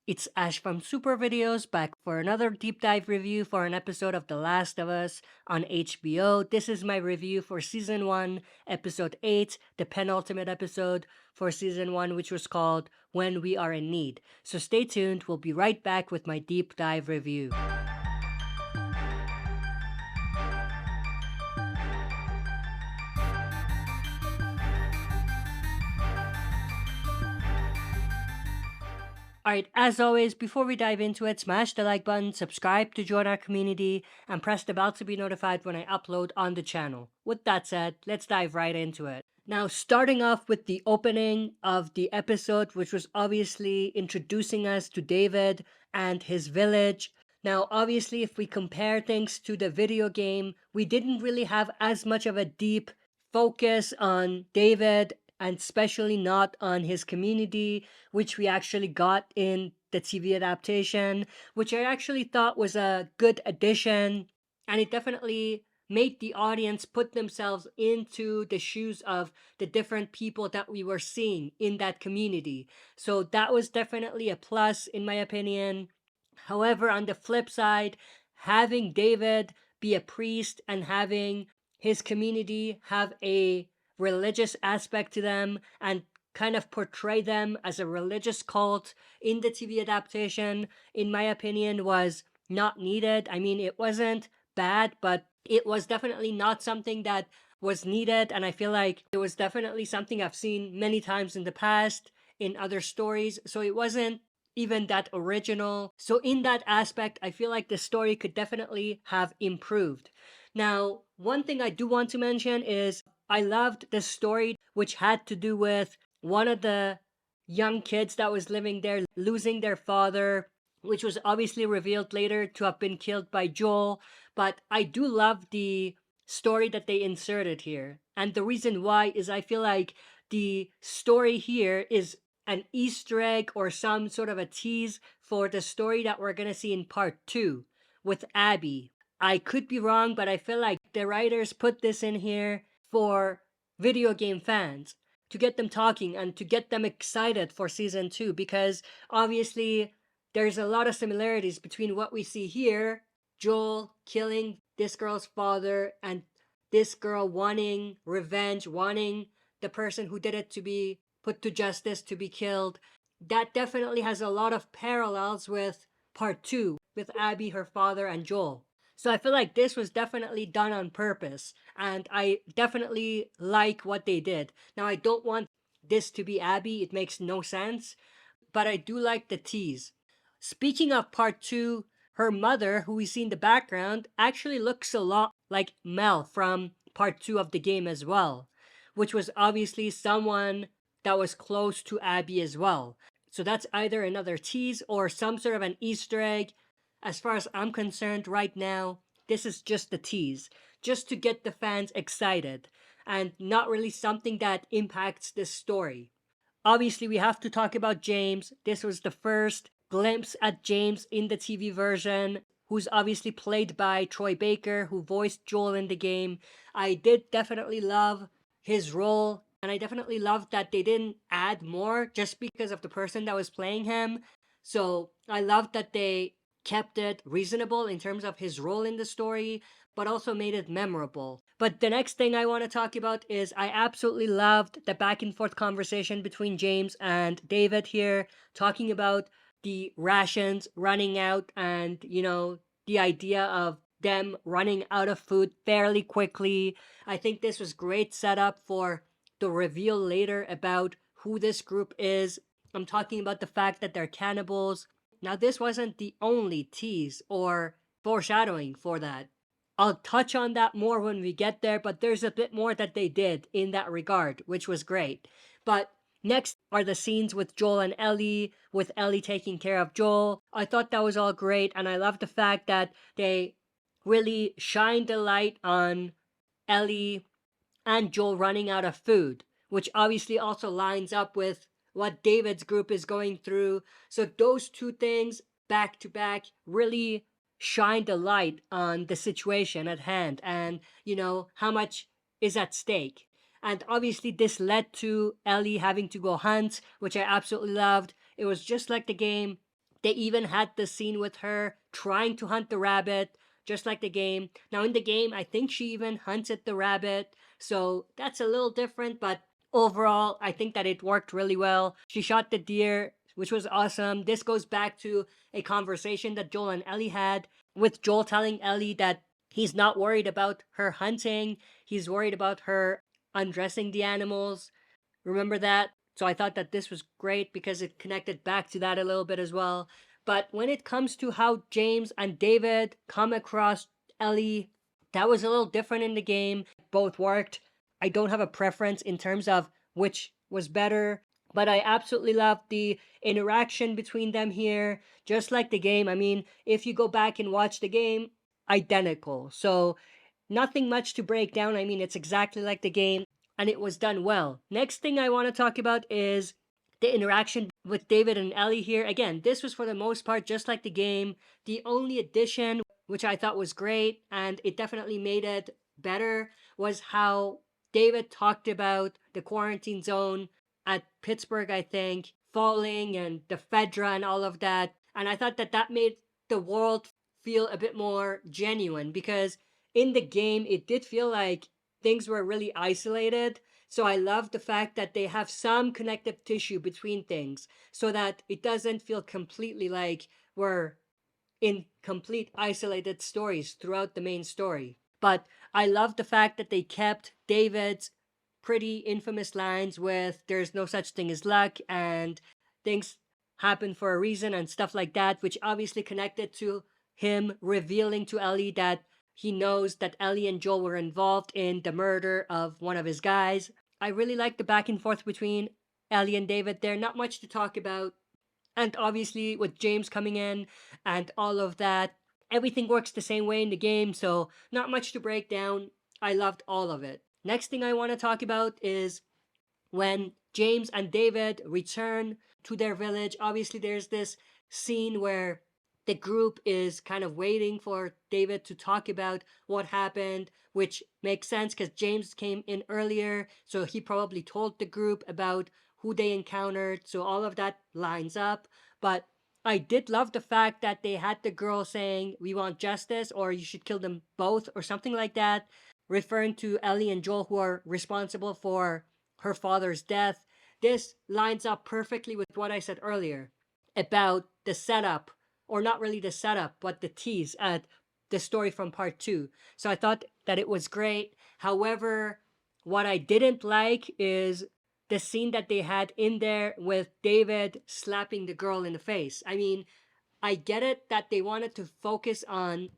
It's Ash from SuperVideos back for another deep dive review for an episode of The Last of Us on HBO. This is my review for Season 1, Episode 8, the penultimate episode for Season 1, which was called When We Are in Need. So stay tuned, we'll be right back with my deep dive review. Alright, as always, before we dive into it, smash the like button, subscribe to join our community, and press the bell to be notified when I upload on the channel. With that said, let's dive right into it. Now, starting off with the opening of the episode, which was obviously introducing us to David and his village. Now, obviously, if we compare things to the video game, we didn't really have as much of a deep focus on David, and especially not on his community, which we actually got in the TV adaptation, which I actually thought was a good addition, and it definitely made the audience put themselves into the shoes of the different people that we were seeing in that community. So that was definitely a plus in my opinion. However, on the flip side, having David be a priest and having his community have a religious aspect to them and kind of portray them as a religious cult in the TV adaptation, in my opinion, was not needed. I mean, it wasn't bad, but it was definitely not something that was needed, and I feel like it was definitely something I've seen many times in the past in other stories, so it wasn't even that original. So in that aspect, I feel like the story could definitely have improved. Now, one thing I do want to mention is I loved the story which had to do with one of the young kids that was living there losing their father, which was obviously revealed later to have been killed by Joel. But I do love the story that they inserted here. And the reason why is I feel like the story here is an Easter egg or some sort of a tease for the story that we're going to see in part 2 with Abby. I could be wrong, but I feel like the writers put this in here for video game fans to get them talking and to get them excited for season 2, because obviously there's a lot of similarities between what we see here, Joel killing this girl's father and this girl wanting revenge, wanting the person who did it to be put to justice, to be killed. That definitely has a lot of parallels with part 2 with Abby, her father, and Joel. So I feel like this was definitely done on purpose, and I definitely like what they did. Now, I don't want this to be Abby, it makes no sense, but I do like the tease. Speaking of part 2, her mother, who we see in the background, actually looks a lot like Mel from part 2 of the game as well, which was obviously someone that was close to Abby as well. So that's either another tease or some sort of an Easter egg. As far as I'm concerned right now, this is just a tease, just to get the fans excited, and not really something that impacts the story. Obviously, we have to talk about James. This was the first glimpse at James in the TV version, who's obviously played by Troy Baker, who voiced Joel in the game. I did definitely love his role, and I definitely loved that they didn't add more just because of the person that was playing him. So I loved that they kept it reasonable in terms of his role in the story, but also made it memorable. But the next thing I want to talk about is I absolutely loved the back and forth conversation between James and David here, talking about the rations running out and, the idea of them running out of food fairly quickly. I think this was great setup for the reveal later about who this group is. I'm talking about the fact that they're cannibals. Now, this wasn't the only tease or foreshadowing for that. I'll touch on that more when we get there, but there's a bit more that they did in that regard, which was great. But next are the scenes with Joel and Ellie, with Ellie taking care of Joel. I thought that was all great, and I love the fact that they really shined the light on Ellie and Joel running out of food, which obviously also lines up with what David's group is going through. So those two things back to back really shine the light on the situation at hand and, how much is at stake. And obviously this led to Ellie having to go hunt, which I absolutely loved. It was just like the game. They even had the scene with her trying to hunt the rabbit, just like the game. Now, in the game, I think she even hunted the rabbit, so that's a little different, but overall, I think that it worked really well. She shot the deer, which was awesome. This goes back to a conversation that Joel and Ellie had, with Joel telling Ellie that he's not worried about her hunting, he's worried about her undressing the animals. Remember that? So I thought that this was great because it connected back to that a little bit as well. But when it comes to how James and David come across Ellie, that was a little different in the game. Both worked. I don't have a preference in terms of which was better, but I absolutely loved the interaction between them here. Just like the game. I mean, if you go back and watch the game, identical. So nothing much to break down. I mean, it's exactly like the game, and it was done well. Next thing I want to talk about is the interaction with David and Ellie here. Again, this was for the most part just like the game. The only addition, which I thought was great, and it definitely made it better, was how David talked about the quarantine zone at Pittsburgh, I think, falling and the Fedra and all of that. And I thought that that made the world feel a bit more genuine, because in the game, it did feel like things were really isolated. So I love the fact that they have some connective tissue between things so that it doesn't feel completely like we're in complete isolated stories throughout the main story. But I love the fact that they kept David's pretty infamous lines with "there's no such thing as luck" and "things happen for a reason" and stuff like that, which obviously connected to him revealing to Ellie that he knows that Ellie and Joel were involved in the murder of one of his guys. I really like the back and forth between Ellie and David there. Not much to talk about. And obviously, with James coming in and all of that, everything works the same way in the game, so not much to break down. I loved all of it. Next thing I want to talk about is when James and David return to their village. Obviously, there's this scene where the group is kind of waiting for David to talk about what happened, which makes sense because James came in earlier, so he probably told the group about who they encountered, so all of that lines up. But I did love the fact that they had the girl saying, "We want justice," or "You should kill them both," or something like that, referring to Ellie and Joel, who are responsible for her father's death. This lines up perfectly with what I said earlier about the setup, or not really the setup, but the tease at the story from part 2. So I thought that it was great. However, what I didn't like is the scene that they had in there with David slapping the girl in the face. I mean, I get it that they wanted to focus on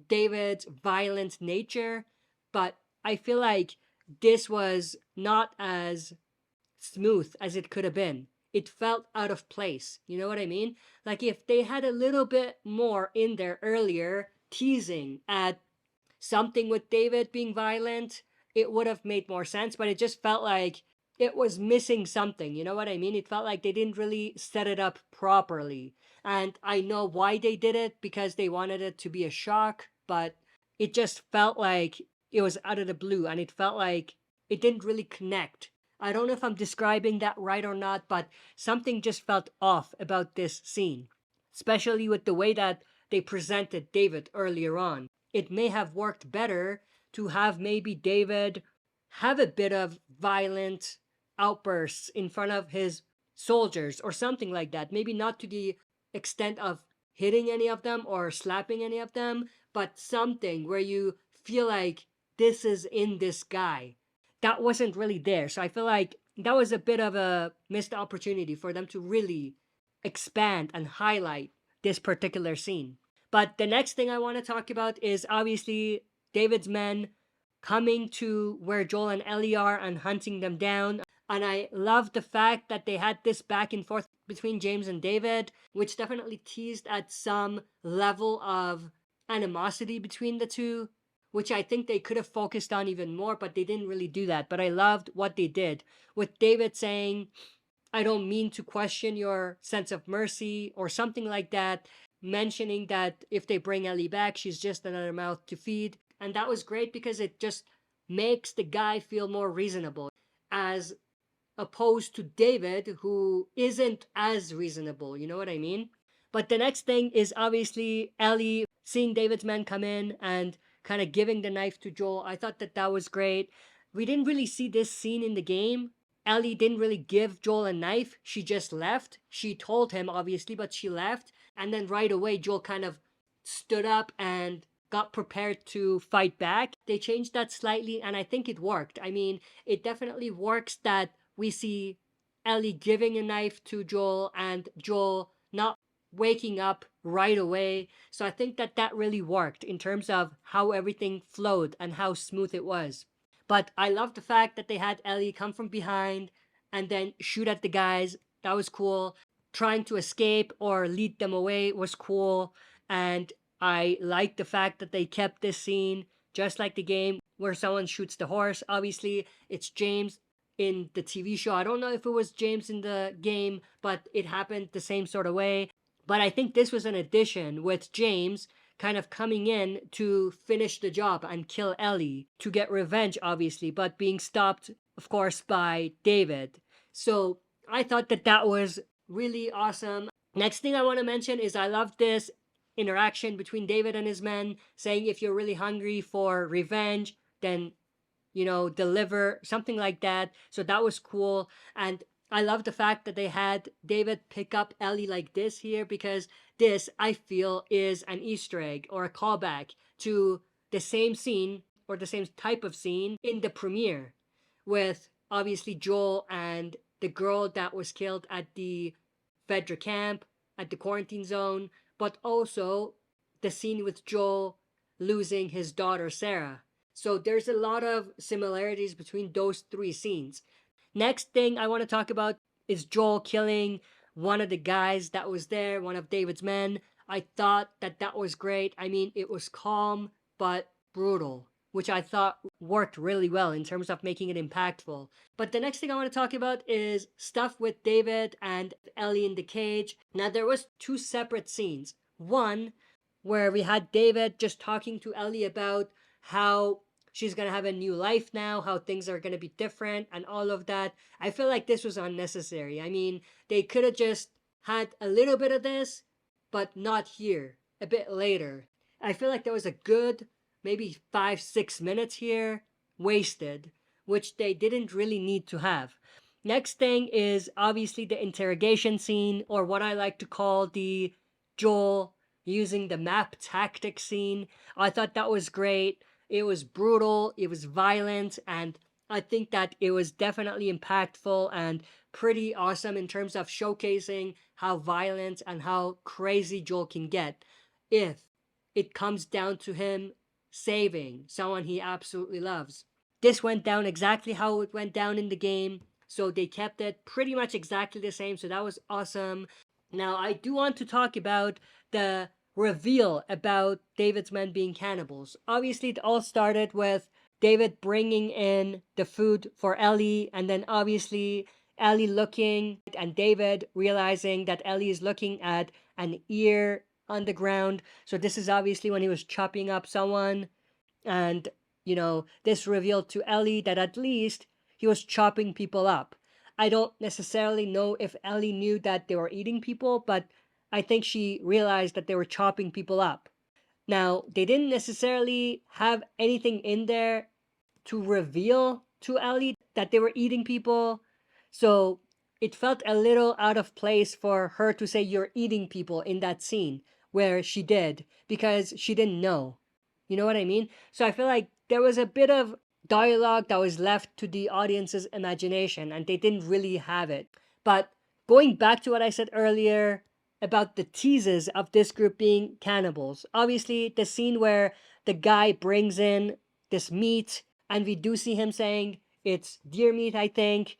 David's violent nature, but I feel like this was not as smooth as it could have been. It felt out of place. You know what I mean? Like if they had a little bit more in there earlier, teasing at something with David being violent, it would have made more sense, but it just felt like it was missing something. You know what I mean? It felt like they didn't really set it up properly. And I know why they did it, because they wanted it to be a shock, but it just felt like it was out of the blue, and it felt like it didn't really connect. I don't know if I'm describing that right or not, but something just felt off about this scene, especially with the way that they presented David earlier on. It may have worked better to have maybe David have a bit of violent outbursts in front of his soldiers or something like that. Maybe not to the extent of hitting any of them or slapping any of them, but something where you feel like this is in this guy. That wasn't really there. So I feel like that was a bit of a missed opportunity for them to really expand and highlight this particular scene. But the next thing I want to talk about is obviously David's men coming to where Joel and Ellie are and hunting them down. And I love the fact that they had this back and forth between James and David, which definitely teased at some level of animosity between the two, which I think they could have focused on even more, but they didn't really do that. But I loved what they did with David saying, "I don't mean to question your sense of mercy," or something like that, mentioning that if they bring Ellie back, she's just another mouth to feed. And that was great because it just makes the guy feel more reasonable, as opposed to David, who isn't as reasonable. You know what I mean? But the next thing is obviously Ellie seeing David's men come in and kind of giving the knife to Joel. I thought that that was great. We didn't really see this scene in the game. Ellie didn't really give Joel a knife. She just left. She told him, obviously, but she left. And then right away, Joel kind of stood up and got prepared to fight back. They changed that slightly, and I think it worked. I mean, it definitely works that we see Ellie giving a knife to Joel and Joel not waking up right away. So I think that that really worked in terms of how everything flowed and how smooth it was. But I love the fact that they had Ellie come from behind and then shoot at the guys. That was cool. Trying to escape or lead them away was cool. And I like the fact that they kept this scene just like the game where someone shoots the horse. Obviously, it's James in the TV show. I don't know if it was James in the game, but it happened the same sort of way. But I think this was an addition with James kind of coming in to finish the job and kill Ellie to get revenge, obviously, but being stopped, of course, by David. So I thought that that was really awesome. Next thing I want to mention is I love this interaction between David and his men saying if you're really hungry for revenge, then deliver something like that. So that was cool. And I love the fact that they had David pick up Ellie like this here because this, I feel, is an Easter egg or a callback to the same scene or the same type of scene in the premiere with obviously Joel and the girl that was killed at the Fedra camp, at the quarantine zone, but also the scene with Joel losing his daughter Sarah. So there's a lot of similarities between those three scenes. Next thing I want to talk about is Joel killing one of the guys that was there, one of David's men. I thought that that was great. I mean, it was calm but brutal, which I thought worked really well in terms of making it impactful. But the next thing I want to talk about is stuff with David and Ellie in the cage. Now, there was two separate scenes. One where we had David just talking to Ellie about how she's gonna have a new life now, how things are gonna be different, and all of that. I feel like this was unnecessary. I mean, they could have just had a little bit of this, but not here, a bit later. I feel like there was a good maybe 5-6 minutes here wasted, which they didn't really need to have. Next thing is obviously the interrogation scene, or what I like to call the Joel using the map tactic scene. I thought that was great. It was brutal, it was violent, and I think that it was definitely impactful and pretty awesome in terms of showcasing how violent and how crazy Joel can get if it comes down to him saving someone he absolutely loves. This went down exactly how it went down in the game, so they kept it pretty much exactly the same, so that was awesome. Now, I do want to talk about the reveal about David's men being cannibals. Obviously, it all started with David bringing in the food for Ellie, and then obviously Ellie looking and David realizing that Ellie is looking at an ear on the ground. So this is obviously when he was chopping up someone, and this revealed to Ellie that at least he was chopping people up. I don't necessarily know if Ellie knew that they were eating people, but I think she realized that they were chopping people up. Now, they didn't necessarily have anything in there to reveal to Ellie that they were eating people, so it felt a little out of place for her to say you're eating people in that scene where she did, because she didn't know. You know what I mean? So I feel like there was a bit of dialogue that was left to the audience's imagination and they didn't really have it. But going back to what I said earlier about the teases of this group being cannibals, obviously the scene where the guy brings in this meat and we do see him saying it's deer meat, I think,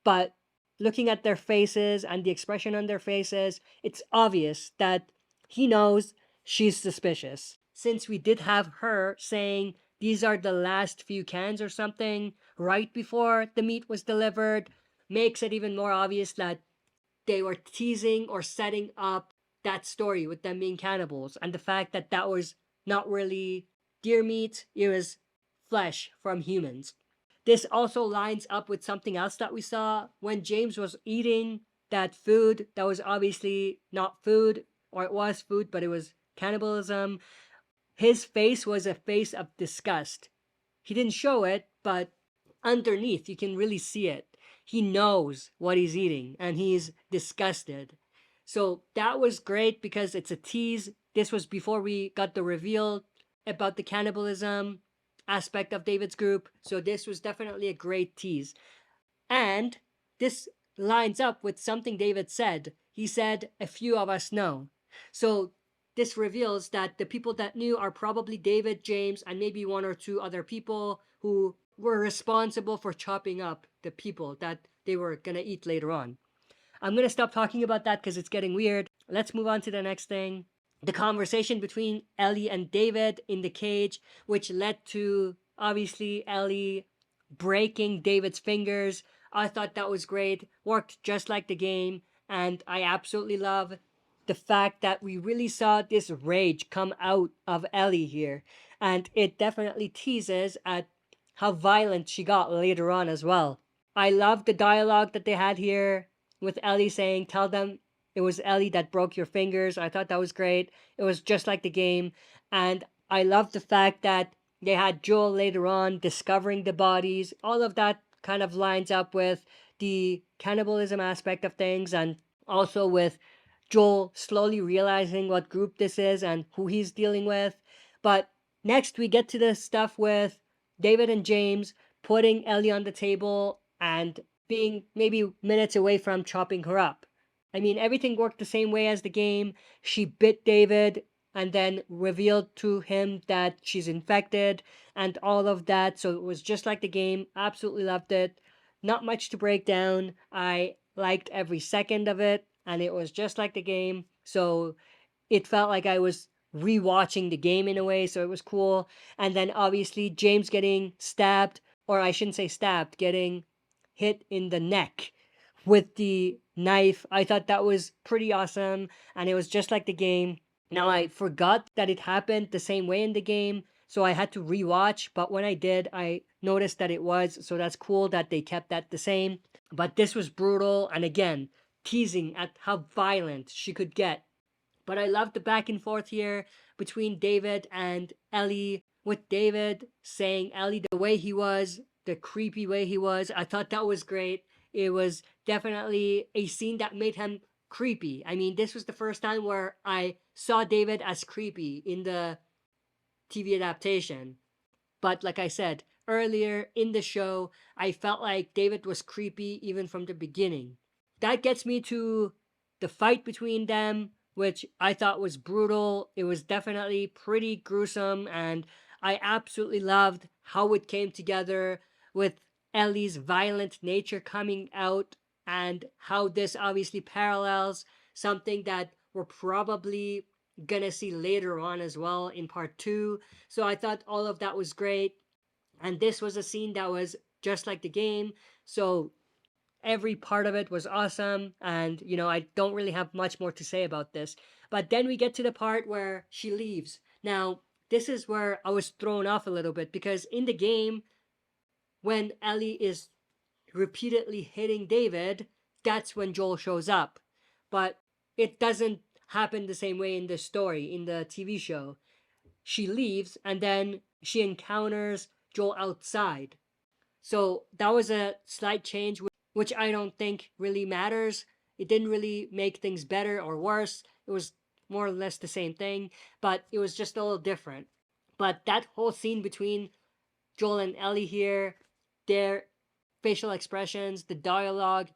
but looking at their faces and the expression on their faces, it's obvious that he knows she's suspicious. Since we did have her saying these are the last few cans or something right before the meat was delivered, makes it even more obvious that they were teasing or setting up that story with them being cannibals, and the fact that that was not really deer meat, it was flesh from humans. This also lines up with something else that we saw when James was eating that food that was obviously not food. or it was food, but it was cannibalism. His face was a face of disgust. He didn't show it, but underneath you can really see it. He knows what he's eating and he's disgusted. So that was great because it's a tease. This was before we got the reveal about the cannibalism aspect of David's group. So this was definitely a great tease. And this lines up with something David said. He said, "A few of us know." So this reveals that the people that knew are probably David, James, and maybe one or two other people who were responsible for chopping up the people that they were going to eat later on. I'm going to stop talking about that because it's getting weird. Let's move on to the next thing. The conversation between Ellie and David in the cage, which led to obviously Ellie breaking David's fingers. I thought that was great. Worked just like the game. And I absolutely love the fact that we really saw this rage come out of Ellie here. And it definitely teases at how violent she got later on as well. I love the dialogue that they had here with Ellie saying, "Tell them it was Ellie that broke your fingers." I thought that was great. It was just like the game. And I love the fact that they had Joel later on discovering the bodies. All of that kind of lines up with the cannibalism aspect of things, and also with Joel slowly realizing what group this is and who he's dealing with. But next we get to the stuff with David and James putting Ellie on the table and being maybe minutes away from chopping her up. I mean, everything worked the same way as the game. She bit David and then revealed to him that she's infected and all of that. So it was just like the game. Absolutely loved it. Not much to break down. I liked every second of it, and it was just like the game. So it felt like I was rewatching the game in a way. So it was cool. And then obviously James getting stabbed, or I shouldn't say stabbed, getting hit in the neck with the knife. I thought that was pretty awesome, and it was just like the game. Now I forgot that it happened the same way in the game, so I had to rewatch, but when I did, I noticed that it was, so that's cool that they kept that the same. But this was brutal, and again, teasing at how violent she could get. But I love the back and forth here between David and Ellie, with David saying Ellie the way he was, the creepy way he was. I thought that was great. It was definitely a scene that made him creepy. I mean, this was the first time where I saw David as creepy in the TV adaptation. But like I said earlier in the show, I felt like David was creepy even from the beginning. That gets me to the fight between them, which I thought was brutal. It was definitely pretty gruesome, and I absolutely loved how it came together with Ellie's violent nature coming out, and how this obviously parallels something that we're probably gonna see later on as well in part 2. So I thought all of that was great, and this was a scene that was just like the game. So every part of it was awesome, and I don't really have much more to say about this. But then we get to the part where she leaves. Now this is where I was thrown off a little bit, because in the game, when Ellie is repeatedly hitting David, that's when Joel shows up. But it doesn't happen the same way in the story, in the TV show. She leaves and then she encounters Joel outside. So that was a slight change, which I don't think really matters. It didn't really make things better or worse. It was more or less the same thing, but it was just a little different. But that whole scene between Joel and Ellie here, their facial expressions, the dialogue,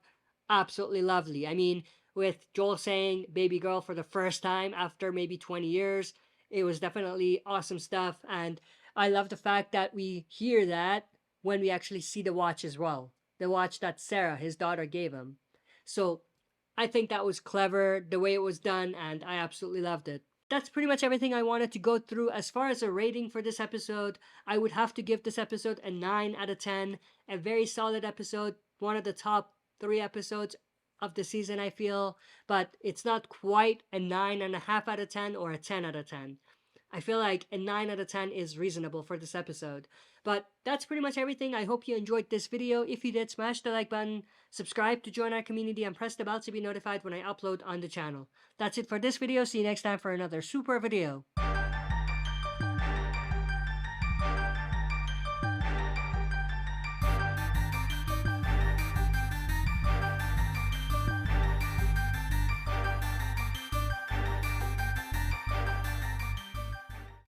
absolutely lovely. I mean, with Joel saying baby girl for the first time after maybe 20 years, it was definitely awesome stuff. And I love the fact that we hear that when we actually see the watch as well. The watch that Sarah, his daughter, gave him. So I think that was clever the way it was done, and I absolutely loved it. That's pretty much everything I wanted to go through. As far as a rating for this episode, I would have to give this episode a 9 out of 10. A very solid episode, one of the top 3 episodes of the season, I feel, but it's not quite a 9.5 out of 10 or a 10 out of 10. I feel like a 9 out of 10 is reasonable for this episode. But that's pretty much everything. I hope you enjoyed this video. If you did, smash the like button, subscribe to join our community, and press the bell to be notified when I upload on the channel. That's it for this video. See you next time for another super video.